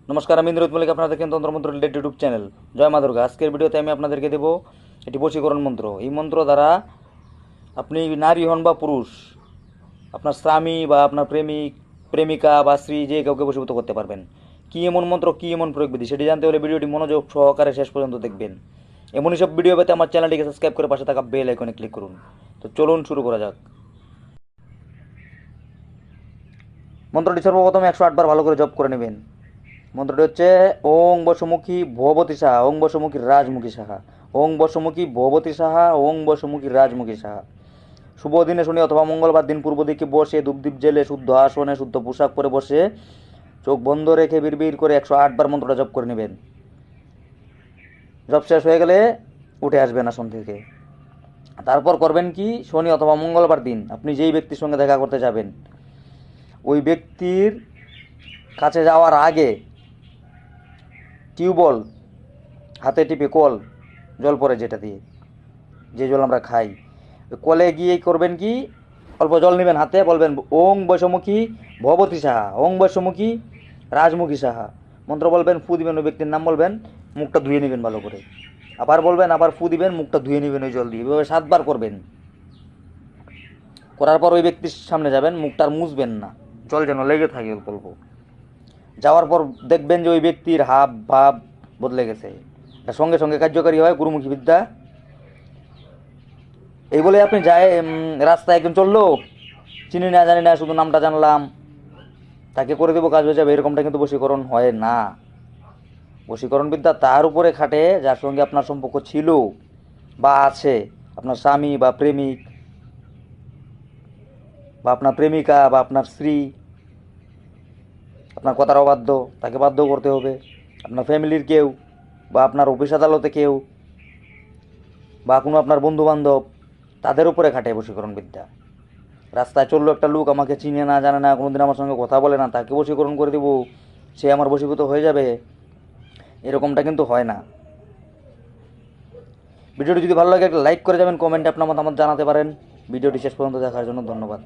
নমস্কার, আমি ইন্দ্রজিৎ মল্লিক। আপনারা দেখেন তন্ত্রমন্ত্র রিলেটেড ইউটিউব চ্যানেল জয় মা দুর্গা। আজকের ভিডিওতে আমি আপনাদেরকে দেবো একটি বশীকরণ মন্ত্র। এই মন্ত্র দ্বারা আপনি নারী হন বা পুরুষ, আপনার স্বামী বা আপনার প্রেমিক, প্রেমিকা বা স্ত্রী, যে কাউকে বশীভূত করতে পারবেন। কী এমন মন্ত্র, কী এমন প্রয়োগবিধি, সেটি জানতে হলে ভিডিওটি মনোযোগ সহকারে শেষ পর্যন্ত দেখবেন। এমনই সব ভিডিও পেতে আমার চ্যানেলটিকে সাবস্ক্রাইব করে পাশে থাকা বেল আইকনে ক্লিক করুন। তো চলুন শুরু করা যাক। মন্ত্রটি সর্বপ্রথম 108 বার ভালো করে জপ করে নেবেন। মন্ত্রটি হচ্ছে ওং বসুমুখী ভবতী সাহা, ওং বসুমুখী রাজমুখী সাহা, ওং বসুমুখী ভবতী সাহা, ওং বসুমুখী রাজমুখী সাহা। শুভ দিনে শনি অথবা মঙ্গলবার দিন পূর্ব দিকে বসে ধূপদীপ জেলে শুদ্ধ আসনে শুদ্ধ পোশাক পরে বসে চোখ বন্ধ রেখে বিড়বিড় করে 108 বার মন্ত্রটা জপ করে নেবেন। জপ শেষ হয়ে গেলে উঠে আসবেন আসন থেকে। তারপর করবেন কি, শনি অথবা মঙ্গলবার দিন আপনি যেই ব্যক্তির সঙ্গে দেখা করতে যাবেন, ওই ব্যক্তির কাছে যাওয়ার আগে টিউবওয়েল হাতে টিপে, কল জল পড়ে যেটা দিয়ে, যে জল আমরা খাই, কলে গিয়ে করবেন কি, অল্প জল নেবেন হাতে, বলবেন ওং বৈশমুখী ভবতী সাহা, ওং বৈশমুখী রাজমুখী সাহা। মন্ত্র বলবেন, ফু দিবেন, ওই ব্যক্তির নাম বলবেন, মুখটা ধুয়ে নেবেন ভালো করে, আবার বলবেন, আবার ফু দিবেন, মুখটা ধুয়ে নেবেন ওই জল দিয়ে। এভাবে 7 বার করবেন। করার পর ওই ব্যক্তির সামনে যাবেন, মুখটা আর মুছবেন না, জল যেন লেগে থাকে অল্প অল্প। যাওয়ার পর দেখবেন যে ওই ব্যক্তির হাব ভাব বদলে গেছে। এটা সঙ্গে সঙ্গে কার্যকারী হয় গুরুমুখী বিদ্যা। এই বলে আপনি যায় রাস্তায় একজন চললো, চিনি না জানি না, শুধু নামটা জানলাম, তাকে করে দেবো কাজ হয়ে যাবে, এরকমটা কিন্তু বশীকরণ হয় না। বশীকরণ বিদ্যা তার উপরে খাটে যার সঙ্গে আপনার সম্পর্ক ছিল বা আছে, আপনার স্বামী বা প্রেমিক বা আপনার প্রেমিকা বা আপনার স্ত্রী। আপনার কথার অবাধ্য, তাকে বাধ্য করতে হবে। আপনার ফ্যামিলির কেউ বা আপনার অফিস আদালতে কেউ বা কোনো আপনার বন্ধু বান্ধব, তাদের উপরে খাটে বশীকরণ বিদ্যা। রাস্তায় চললো একটা লোক, আমাকে চিনে না জানে না, কোনোদিন আমার সঙ্গে কথা বলে না, তাকে বশীকরণ করে দেবো, সে আমার বশীভূত হয়ে যাবে, এরকমটা কিন্তু হয় না। ভিডিওটি যদি ভালো লাগে একটা লাইক করে যাবেন, কমেন্টে আপনার মতামত জানাতে পারেন। ভিডিওটি শেষ পর্যন্ত দেখার জন্য ধন্যবাদ।